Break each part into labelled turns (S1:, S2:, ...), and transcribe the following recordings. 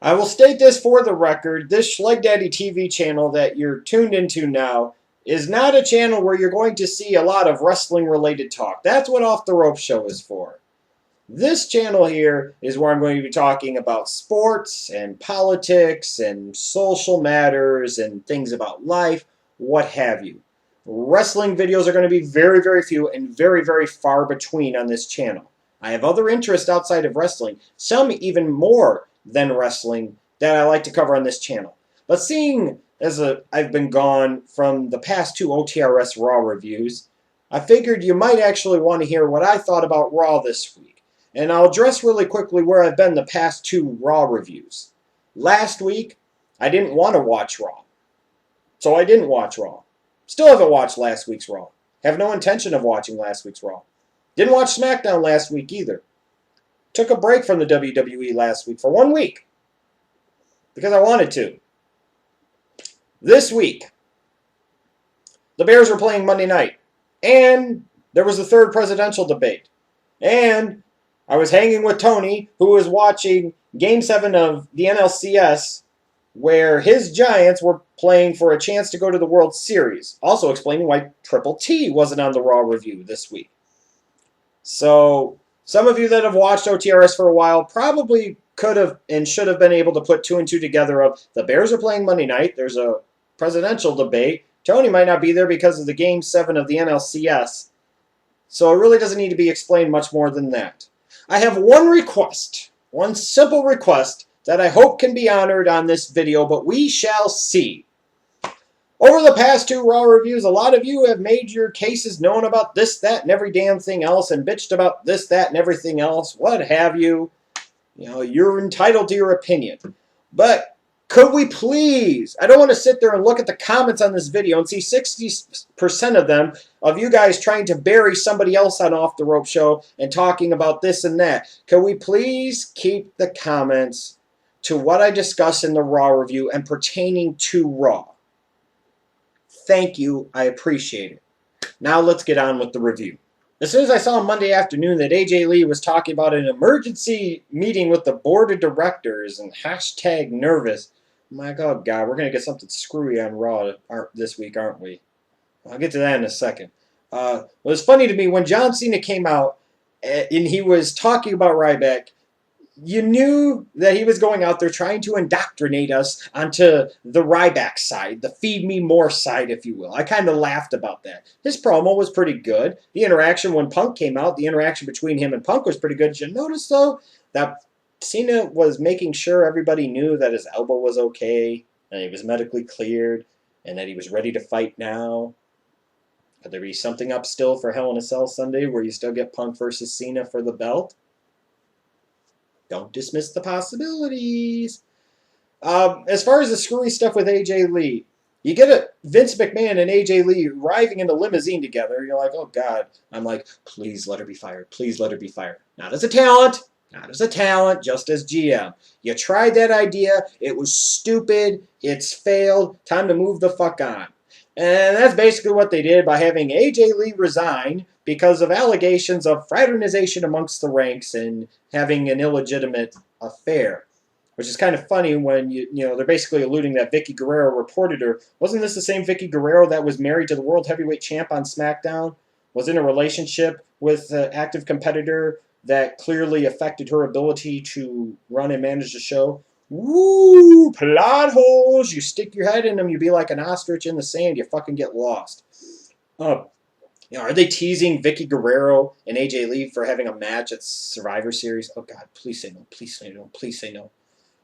S1: I will state this for the record. This Schleg Daddy TV channel that you're tuned into now is not a channel where you're going to see a lot of wrestling-related talk. That's what Off the Rope Show is for. This channel here is where I'm going to be talking about sports and politics and social matters and things about life, what have you. Wrestling videos are going to be very, very few and very, very far between on this channel. I have other interests outside of wrestling, some even more than wrestling, that I like to cover on this channel. But seeing as I've been gone from the past two OTRS Raw reviews, I figured you might actually want to hear what I thought about Raw this week. And I'll address really quickly where I've been the past two Raw reviews. Last week, I didn't want to watch Raw. So I didn't watch Raw. Still haven't watched last week's Raw. Have no intention of watching last week's Raw. Didn't watch SmackDown last week either. Took a break from the WWE last week for 1 week. Because I wanted to. This week, the Bears were playing Monday night. And there was the third presidential debate. And I was hanging with Tony, who was watching Game 7 of the NLCS, where his Giants were playing for a chance to go to the World Series. Also explaining why Triple T wasn't on the Raw review this week. So, some of you that have watched OTRS for a while probably could have and should have been able to put two and two together of the Bears are playing Monday night, there's a presidential debate, Tony might not be there because of the Game 7 of the NLCS, so it really doesn't need to be explained much more than that. I have one request, one simple request that I hope can be honored on this video, but we shall see. Over the past two Raw reviews, a lot of you have made your cases known about this, that, and every damn thing else, and bitched about this, that, and everything else, what have you. You know, you're entitled to your opinion. But could we please, I don't want to sit there and look at the comments on this video and see 60% of them of you guys trying to bury somebody else on Off the Rope Show and talking about this and that. Could we please keep the comments to what I discussed in the Raw review and pertaining to Raw? Thank you. I appreciate it. Now let's get on with the review. As soon as I saw on Monday afternoon that AJ Lee was talking about an emergency meeting with the board of directors and hashtag nervous, I'm like, oh God, we're going to get something screwy on Raw this week, aren't we? I'll get to that in a second. It was funny to me when John Cena came out and he was talking about Ryback. You knew that he was going out there trying to indoctrinate us onto the Ryback side, the feed me more side, if you will. I kind of laughed about that. His promo was pretty good. The interaction when Punk came out, the interaction between him and Punk was pretty good. Did you notice, though, that Cena was making sure everybody knew that his elbow was okay, and he was medically cleared, and that he was ready to fight now? Could there be something up still for Hell in a Cell Sunday where you still get Punk versus Cena for the belt? Don't dismiss the possibilities. As far as the screwy stuff with AJ Lee, you get a Vince McMahon and AJ Lee arriving in a limousine together. You're like, oh God. I'm like, please let her be fired. Please let her be fired. Not as a talent. Not as a talent, just as GM. You tried that idea. It was stupid. It's failed. Time to move the fuck on. And that's basically what they did by having AJ Lee resign because of allegations of fraternization amongst the ranks and having an illegitimate affair. Which is kind of funny when, you know, they're basically alluding that Vicky Guerrero reported her. Wasn't this the same Vicky Guerrero that was married to the World Heavyweight Champ on SmackDown? Was in a relationship with an active competitor that clearly affected her ability to run and manage the show? Woo! Plot holes! You stick your head in them, you be like an ostrich in the sand, you fucking get lost. You know, are they teasing Vicky Guerrero and AJ Lee for having a match at Survivor Series? Oh God, please say no, please say no, please say no.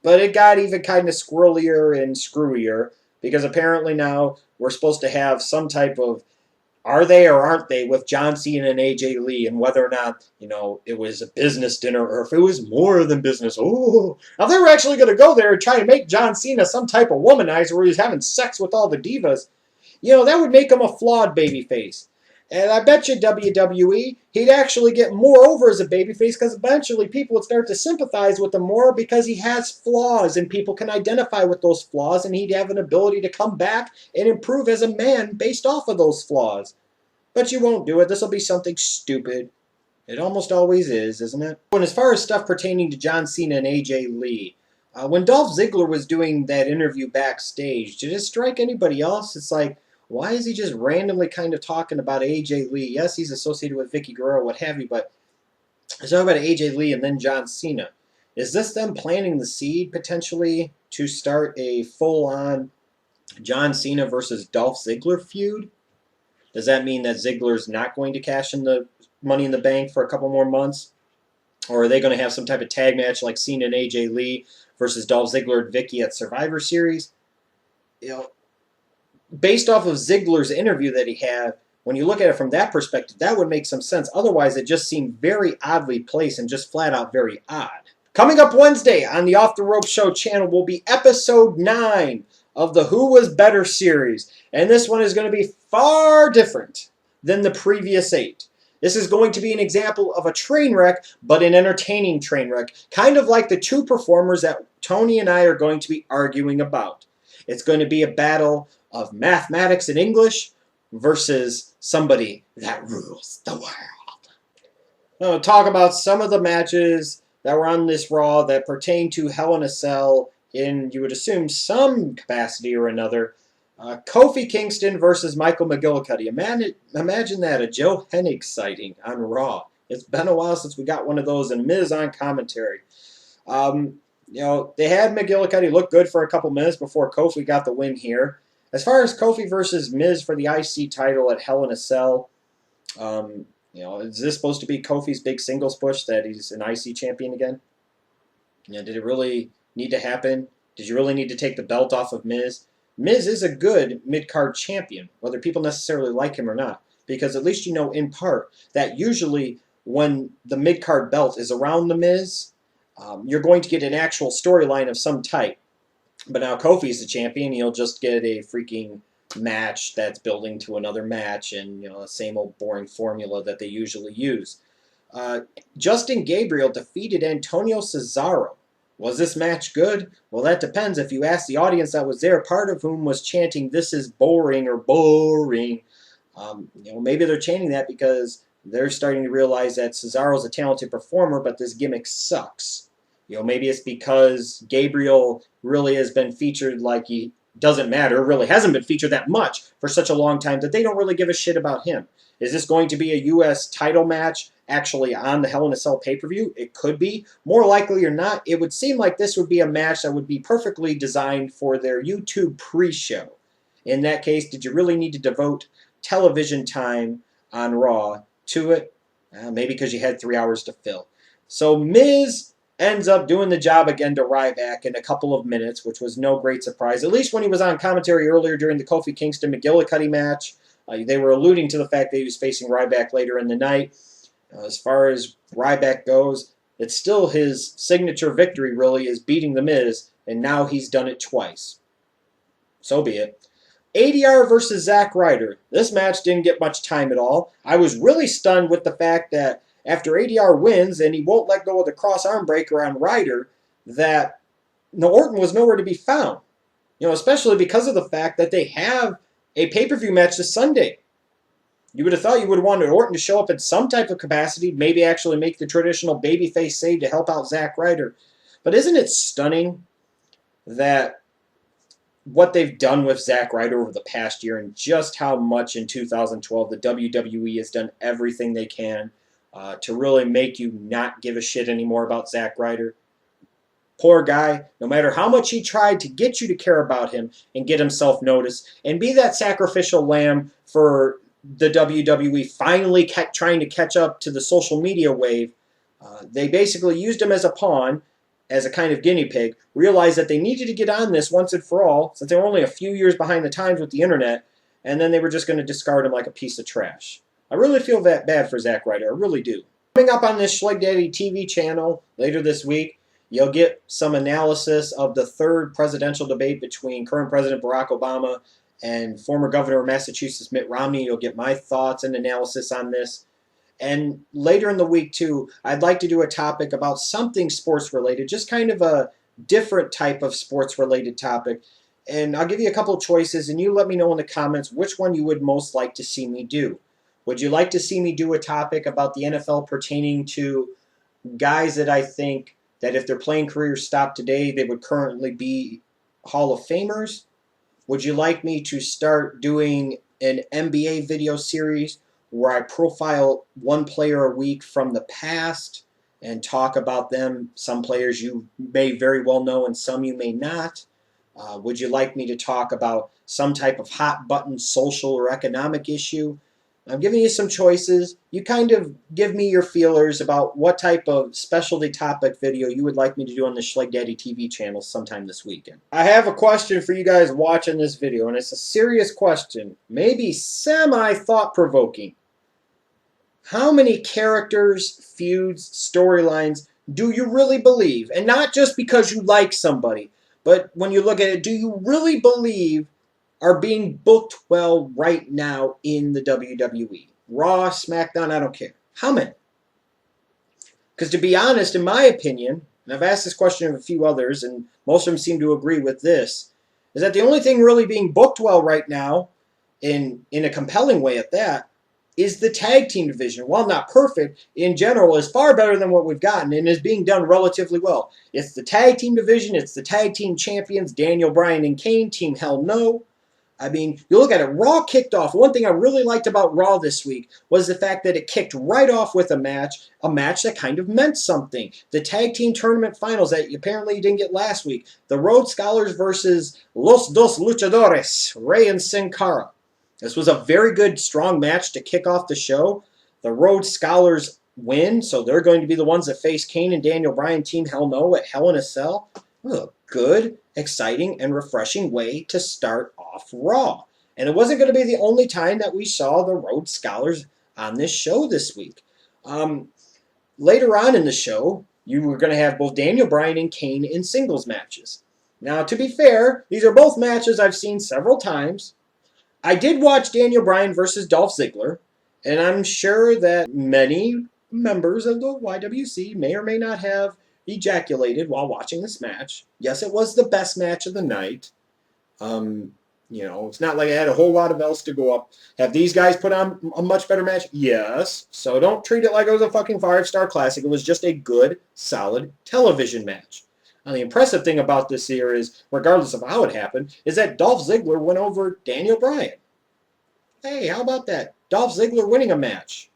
S1: But it got even kind of squirrelier and screwier because apparently now we're supposed to have some type of are they or aren't they with John Cena and AJ Lee, and whether or not, you know, it was a business dinner or if it was more than business. Oh, now they were actually going to go there and try to make John Cena some type of womanizer where he's having sex with all the divas. You know, that would make him a flawed babyface. And I bet you WWE, he'd actually get more over as a babyface because eventually people would start to sympathize with him more because he has flaws and people can identify with those flaws and he'd have an ability to come back and improve as a man based off of those flaws. But you won't do it. This will be something stupid. It almost always is, isn't it? And as far as stuff pertaining to John Cena and AJ Lee, When Dolph Ziggler was doing that interview backstage, did it strike anybody else? It's like, why is he just randomly kind of talking about AJ Lee? Yes, he's associated with Vicky Guerrero, what have you, but he's talking about AJ Lee and then John Cena. Is this them planting the seed potentially to start a full-on John Cena versus Dolph Ziggler feud? Does that mean that Ziggler's not going to cash in the Money in the Bank for a couple more months? Or are they going to have some type of tag match like Cena and AJ Lee versus Dolph Ziggler and Vicky at Survivor Series? You know, based off of Ziggler's interview that he had, when you look at it from that perspective, that would make some sense. Otherwise, it just seemed very oddly placed and just flat out very odd. Coming up Wednesday on the Off the Rope Show channel will be episode 9 of the Who Was Better series. And this one is going to be far different than the previous 8. This is going to be an example of a train wreck, but an entertaining train wreck. Kind of like the 2 performers that Tony and I are going to be arguing about. It's going to be a battle of mathematics and English versus somebody that rules the world. I'll talk about some of the matches that were on this Raw that pertain to Hell in a Cell in, you would assume, some capacity or another. Kofi Kingston versus Michael McGillicuddy. Imagine that, a Joe Hennig sighting on Raw. It's been a while since we got one of those, and Miz on commentary. They had McGillicuddy look good for a couple minutes before Kofi got the win here. As far as Kofi versus Miz for the IC title at Hell in a Cell, is this supposed to be Kofi's big singles push that he's an IC champion again? Did it really need to happen? Did you really need to take the belt off of Miz? Miz is a good mid-card champion, whether people necessarily like him or not, because at least you know in part that usually when the mid-card belt is around the Miz, you're going to get an actual storyline of some type. But now Kofi's the champion, you'll just get a freaking match that's building to another match, and the same old boring formula that they usually use. Justin Gabriel defeated Antonio Cesaro. Was this match good? Well, that depends. If you ask the audience that was there, part of whom was chanting, "This is boring," or "boring," maybe they're chanting that because they're starting to realize that Cesaro's a talented performer, but this gimmick sucks. Maybe it's because Gabriel really has been featured like he doesn't matter, really hasn't been featured that much for such a long time that they don't really give a shit about him. Is this going to be a U.S. title match actually on the Hell in a Cell pay-per-view? It could be. More likely or not, it would seem like this would be a match that would be perfectly designed for their YouTube pre-show. In that case, did you really need to devote television time on Raw to it? Maybe because you had 3 hours to fill. So Miz ends up doing the job again to Ryback in a couple of minutes, which was no great surprise. At least when he was on commentary earlier during the Kofi Kingston-McGillicuddy match, they were alluding to the fact that he was facing Ryback later in the night. As far as Ryback goes, it's still his signature victory, really, is beating The Miz, and now he's done it twice. So be it. ADR versus Zack Ryder. This match didn't get much time at all. I was really stunned with the fact that after ADR wins and he won't let go of the cross arm breaker on Ryder, that Orton was nowhere to be found. Especially because of the fact that they have a pay-per-view match this Sunday. You would have thought you would have wanted Orton to show up in some type of capacity, maybe actually make the traditional babyface save to help out Zack Ryder. But isn't it stunning that what they've done with Zack Ryder over the past year and just how much in 2012 the WWE has done everything they can to really make you not give a shit anymore about Zack Ryder? Poor guy, no matter how much he tried to get you to care about him and get himself noticed and be that sacrificial lamb for the WWE finally trying to catch up to the social media wave, they basically used him as a pawn, as a kind of guinea pig, realized that they needed to get on this once and for all, since they were only a few years behind the times with the internet, and then they were just going to discard him like a piece of trash. I really feel that bad for Zack Ryder, I really do. Coming up on this Schleg Daddy TV channel later this week, you'll get some analysis of the third presidential debate between current President Barack Obama and former Governor of Massachusetts Mitt Romney. You'll get my thoughts and analysis on this. And later in the week, too, I'd like to do a topic about something sports-related, just kind of a different type of sports-related topic. And I'll give you a couple of choices, and you let me know in the comments which one you would most like to see me do. Would you like to see me do a topic about the NFL pertaining to guys that I think that if their playing careers stopped today, they would currently be Hall of Famers? Would you like me to start doing an NBA video series where I profile one player a week from the past and talk about them? Some players you may very well know and some you may not. Would you like me to talk about some type of hot button social or economic issue? I'm giving you some choices. You kind of give me your feelers about what type of specialty topic video you would like me to do on the Schleg Daddy TV channel sometime this weekend. I have a question for you guys watching this video, and it's a serious question, maybe semi-thought-provoking. How many characters, feuds, storylines do you really believe? And not just because you like somebody, but when you look at it, do you really believe are being booked well right now in the WWE? Raw, SmackDown, I don't care. How many? Because to be honest, in my opinion, and I've asked this question of a few others, and most of them seem to agree with this, is that the only thing really being booked well right now, in a compelling way at that, is the tag team division. While not perfect, in general, is far better than what we've gotten and is being done relatively well. It's the tag team division, it's the tag team champions, Daniel Bryan and Kane, Team Hell No. I mean, you look at it, Raw kicked off. One thing I really liked about Raw this week was the fact that it kicked right off with a match that kind of meant something. The tag team tournament finals that apparently you didn't get last week. The Rhodes Scholars versus Los Dos Luchadores, Rey and Sin Cara. This was a very good, strong match to kick off the show. The Rhodes Scholars win, so they're going to be the ones that face Kane and Daniel Bryan, Team Hell No, at Hell in a Cell. It was a good, exciting, and refreshing way to start off Raw. And it wasn't going to be the only time that we saw the Rhodes Scholars on this show this week. Later on in the show, you were going to have both Daniel Bryan and Kane in singles matches. Now, to be fair, these are both matches I've seen several times. I did watch Daniel Bryan versus Dolph Ziggler, and I'm sure that many members of the YWC may or may not have ejaculated while watching this match. Yes, it was the best match of the night. It's not like I had a whole lot of else to go up. Have these guys put on a much better match? Yes. So don't treat it like it was a fucking 5-star classic. It was just a good, solid television match. Now, the impressive thing about this here is, regardless of how it happened, is that Dolph Ziggler went over Daniel Bryan. Hey, how about that? Dolph Ziggler winning a match.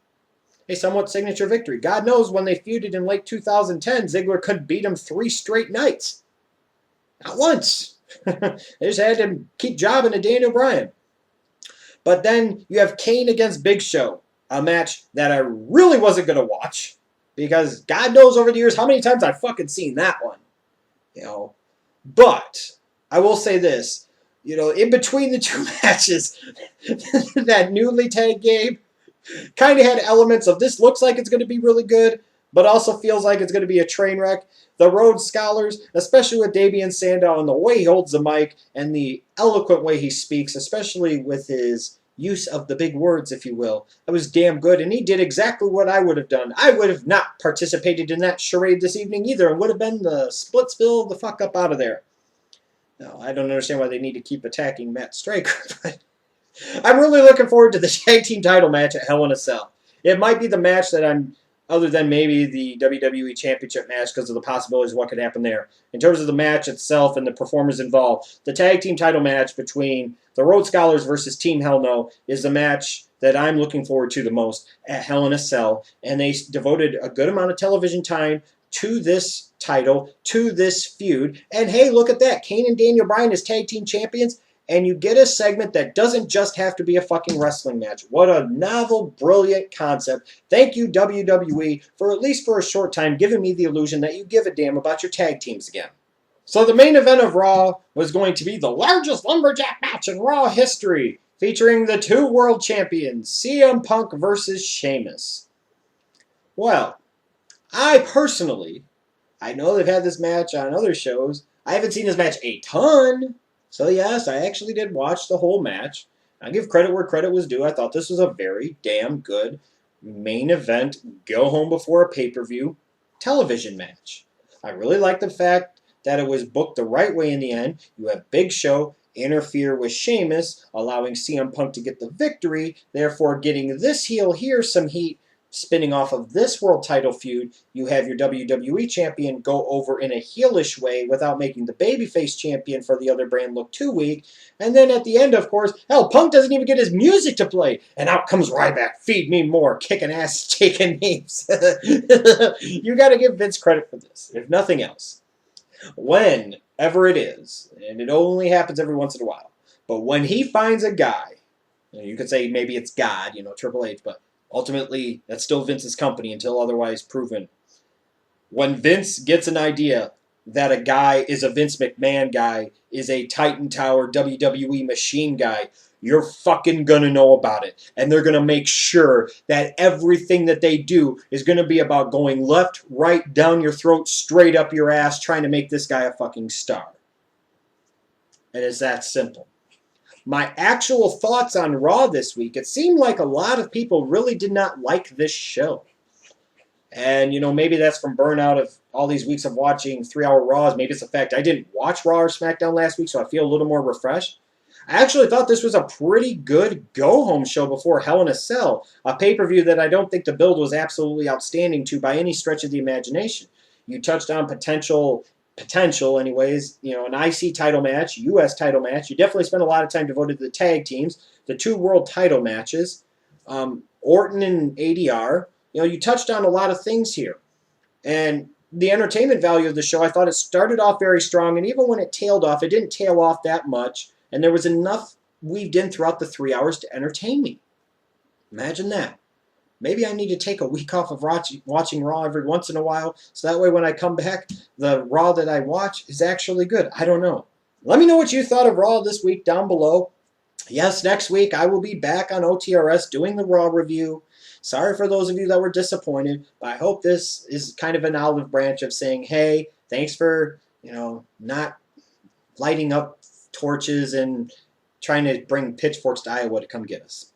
S1: A somewhat signature victory. God knows when they feuded in late 2010, Ziggler couldn't beat him 3 straight nights. Not once. They just had to keep jobbing to Daniel Bryan. But then you have Kane against Big Show, a match that I really wasn't going to watch, because God knows over the years how many times I've fucking seen that one. But I will say this, in between the two matches, that newly tagged game kind of had elements of this looks like it's going to be really good, but also feels like it's going to be a train wreck. The Rhodes Scholars, especially with Damian Sandow and the way he holds the mic and the eloquent way he speaks, especially with his use of the big words, if you will, that was damn good, and he did exactly what I would have done. I would have not participated in that charade this evening either, and would have been the Splitsville the fuck up out of there. No, I don't understand why they need to keep attacking Matt Striker, but I'm really looking forward to the tag team title match at Hell in a Cell. It might be the match that I'm, other than maybe the WWE Championship match because of the possibilities of what could happen there. In terms of the match itself and the performers involved, the tag team title match between the Rhodes Scholars versus Team Hell No is the match that I'm looking forward to the most at Hell in a Cell. And they devoted a good amount of television time to this title, to this feud. And hey, look at that. Kane and Daniel Bryan as tag team champions. And you get a segment that doesn't just have to be a fucking wrestling match. What a novel, brilliant concept. Thank you, WWE, for at least for a short time giving me the illusion that you give a damn about your tag teams again. So the main event of Raw was going to be the largest lumberjack match in Raw history, featuring the 2 world champions, CM Punk versus Sheamus. Well, I know they've had this match on other shows. I haven't seen this match a ton. So yes, I actually did watch the whole match. I give credit where credit was due. I thought this was a very damn good main event, go home before a pay-per-view television match. I really like the fact that it was booked the right way in the end. You have Big Show interfere with Sheamus, allowing CM Punk to get the victory, therefore getting this heel here some heat Spinning off of this world title feud, you have your WWE champion go over in a heelish way without making the babyface champion for the other brand look too weak. And then at the end, of course, hell, Punk doesn't even get his music to play. And out comes Ryback, feed me more, kicking ass, taking names. You got to give Vince credit for this, if nothing else. Whenever it is, and it only happens every once in a while, but when he finds a guy, you could say maybe it's God, Triple H, but ultimately, that's still Vince's company until otherwise proven. When Vince gets an idea that a guy is a Vince McMahon guy, is a Titan Tower WWE machine guy, you're fucking gonna know about it. And they're gonna make sure that everything that they do is gonna be about going left, right, down your throat, straight up your ass, trying to make this guy a fucking star. And it's that simple. My actual thoughts on Raw this week, it seemed like a lot of people really did not like this show. And, maybe that's from burnout of all these weeks of watching 3-hour Raws. Maybe it's the fact I didn't watch Raw or SmackDown last week, so I feel a little more refreshed. I actually thought this was a pretty good go-home show before Hell in a Cell, a pay-per-view that I don't think the build was absolutely outstanding to by any stretch of the imagination. You touched on potential anyways, an IC title match, US title match. You definitely spent a lot of time devoted to the tag teams, the 2 world title matches, Orton and ADR. You touched on a lot of things here. And the entertainment value of the show, I thought it started off very strong, and even when it tailed off, it didn't tail off that much, and there was enough weaved in throughout the 3 hours to entertain me. Imagine that. Maybe I need to take a week off of watching Raw every once in a while, so that way when I come back, the Raw that I watch is actually good. I don't know. Let me know what you thought of Raw this week down below. Yes, next week I will be back on OTRS doing the Raw review. Sorry for those of you that were disappointed, but I hope this is kind of an olive branch of saying, hey, thanks for, not lighting up torches and trying to bring pitchforks to Iowa to come get us.